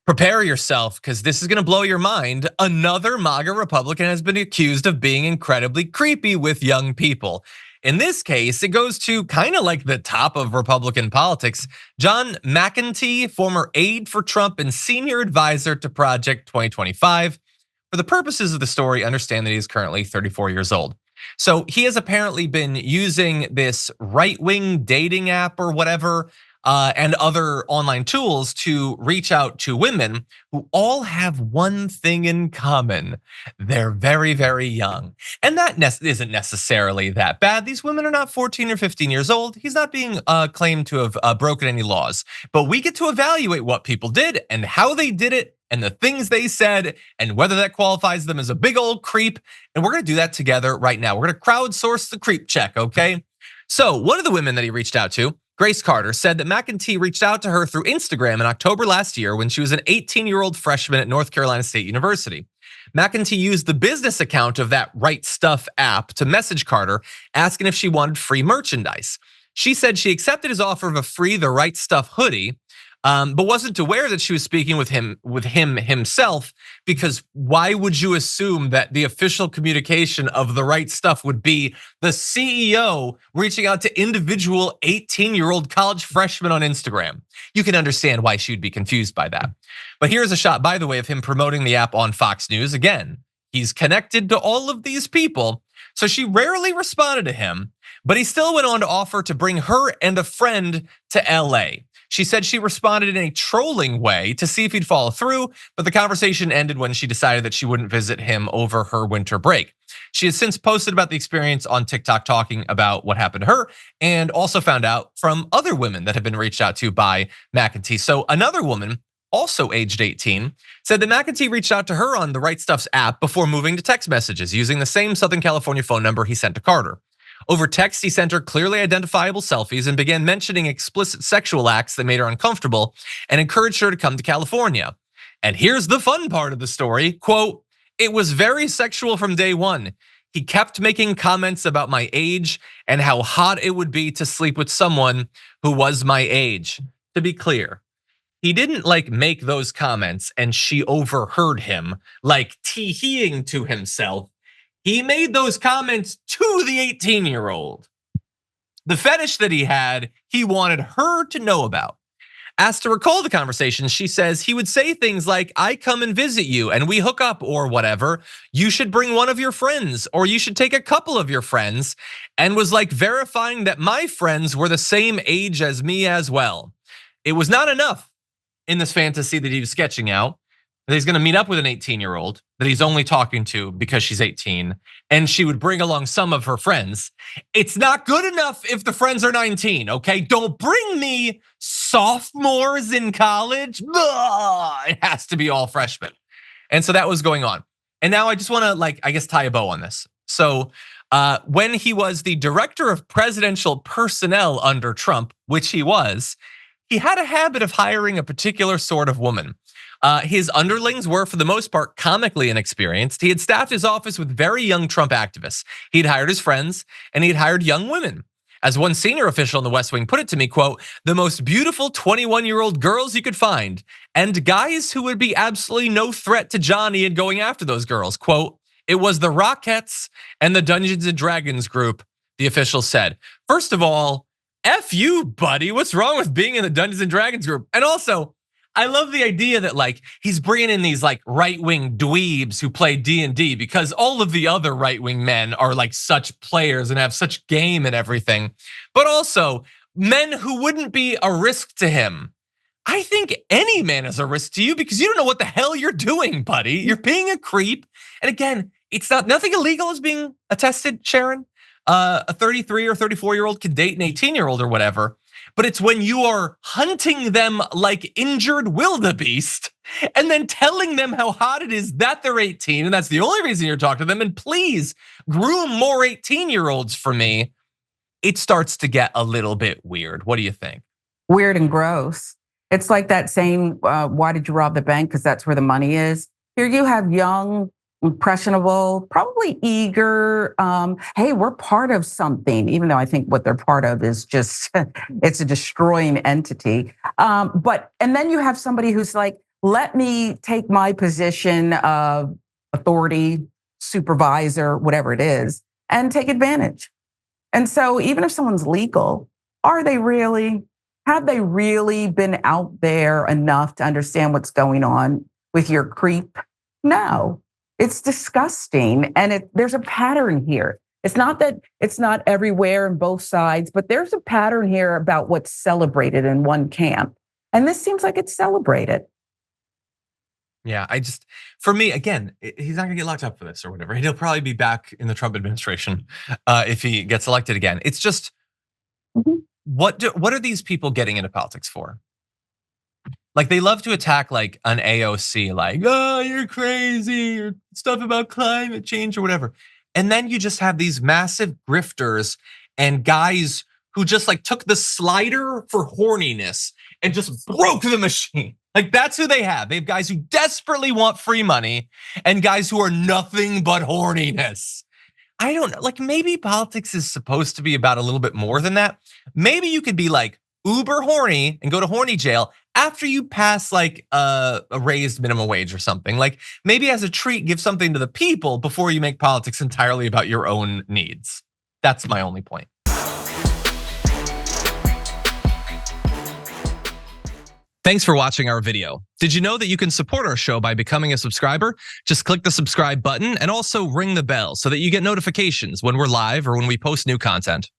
Prepare yourself, because this is gonna blow your mind. Another MAGA Republican has been accused of being incredibly creepy with young people. In this case, it goes to kind of like the top of Republican politics. John McEntee, former aide for Trump and senior advisor to Project 2025. For the purposes of the story, understand that he is currently 34 years old. So he has apparently been using this right-wing dating app or whatever, and other online tools to reach out to women who all have one thing in common. They're very, very young. And that isn't necessarily that bad. These women are not 14 or 15 years old. He's not being claimed to have broken any laws. But we get to evaluate what people did and how they did it and the things they said and whether that qualifies them as a big old creep. And we're gonna do that together right now. We're gonna crowdsource the creep check, okay? So one of the women that he reached out to, Grace Carter, said that McEntee reached out to her through Instagram in October last year when she was an 18-year-old freshman at North Carolina State University. McEntee used the business account of that Right Stuff app to message Carter, asking if she wanted free merchandise. She said she accepted his offer of a free The Right Stuff hoodie, but wasn't aware that she was speaking with him himself, because why would you assume that the official communication of The Right Stuff would be the CEO reaching out to individual 18-year-old college freshmen on Instagram? You can understand why she would be confused by that. But here's a shot, by the way, of him promoting the app on Fox News. Again, he's connected to all of these people, so she rarely responded to him, but he still went on to offer to bring her and a friend to LA. She said she responded in a trolling way to see if he'd follow through, but the conversation ended when she decided that she wouldn't visit him over her winter break. She has since posted about the experience on TikTok, talking about what happened to her, and also found out from other women that have been reached out to by McEntee. So another woman, also aged 18, said that McEntee reached out to her on the Right Stuff's app before moving to text messages using the same Southern California phone number he sent to Carter. Over text, he sent her clearly identifiable selfies and began mentioning explicit sexual acts that made her uncomfortable and encouraged her to come to California. And here's the fun part of the story, quote, "It was very sexual from day one. He kept making comments about my age and how hot it would be to sleep with someone who was my age." To be clear, he didn't make those comments and she overheard him like tee-heeing to himself. He made those comments to the 18-year-old. The fetish that he had, he wanted her to know about. Asked to recall the conversation, she says he would say things like, "I come and visit you and we hook up," or whatever. "You should bring one of your friends," or "You should take a couple of your friends," and was verifying that my friends were the same age as me as well. It was not enough in this fantasy that he was sketching out that he's gonna meet up with an 18-year-old that he's only talking to because she's 18, and she would bring along some of her friends. It's not good enough if the friends are 19, okay? Don't bring me sophomores in college. Ugh, it has to be all freshmen. And so that was going on. And now I just wanna tie a bow on this. So when he was the director of presidential personnel under Trump, which he was, he had a habit of hiring a particular sort of woman. His underlings were, for the most part, comically inexperienced. He had staffed his office with very young Trump activists. He'd hired his friends, and he'd hired young women. As one senior official in the West Wing put it to me, quote, "The most beautiful 21-year-old girls you could find, and guys who would be absolutely no threat to Johnny in going after those girls." Quote, "It was the Rockettes and the Dungeons and Dragons group," the official said. First of all, F you, buddy. What's wrong with being in the Dungeons and Dragons group? And also, I love the idea that he's bringing in these right-wing dweebs who play D&D, because all of the other right-wing men are such players and have such game and everything, but also men who wouldn't be a risk to him. I think any man is a risk to you because you don't know what the hell you're doing, buddy. You're being a creep. And again, it's nothing illegal is being attested, Sharon. A 33 or 34-year-old can date an 18-year-old or whatever. But it's when you are hunting them like injured wildebeest and then telling them how hot it is that they're 18, and that's the only reason you're talking to them, and please groom more 18-year-olds for me, it starts to get a little bit weird. What do you think? Weird and gross. It's like that saying, why did you rob the bank? Because that's where the money is. Here you have young, impressionable, probably eager. Hey, we're part of something, even though I think what they're part of is just, it's a destroying entity. And then you have somebody who's like, let me take my position of authority, supervisor, whatever it is, and take advantage. And so even if someone's legal, are they really? Have they really been out there enough to understand what's going on with your creep? No, it's disgusting. And there's a pattern here. It's not that it's not everywhere in both sides, but there's a pattern here about what's celebrated in one camp. And this seems like it's celebrated. Yeah, for me, again, he's not gonna get locked up for this or whatever. He'll probably be back in the Trump administration if he gets elected again. It's just, Mhm. what are these people getting into politics for? Like, they love to attack like an AOC, like, oh, you're crazy, or stuff about climate change or whatever. And then you just have these massive grifters and guys who just like took the slider for horniness and just broke the machine. Like, that's who they have. They have guys who desperately want free money and guys who are nothing but horniness. I don't know, like, maybe politics is supposed to be about a little bit more than that. Maybe you could be like uber horny and go to horny jail after you pass like a raised minimum wage or something. Like, maybe as a treat, give something to the people before you make politics entirely about your own needs. That's my only point. Thanks for watching our video. Did you know that you can support our show by becoming a subscriber? Just click the subscribe button and also ring the bell so that you get notifications when we're live or when we post new content.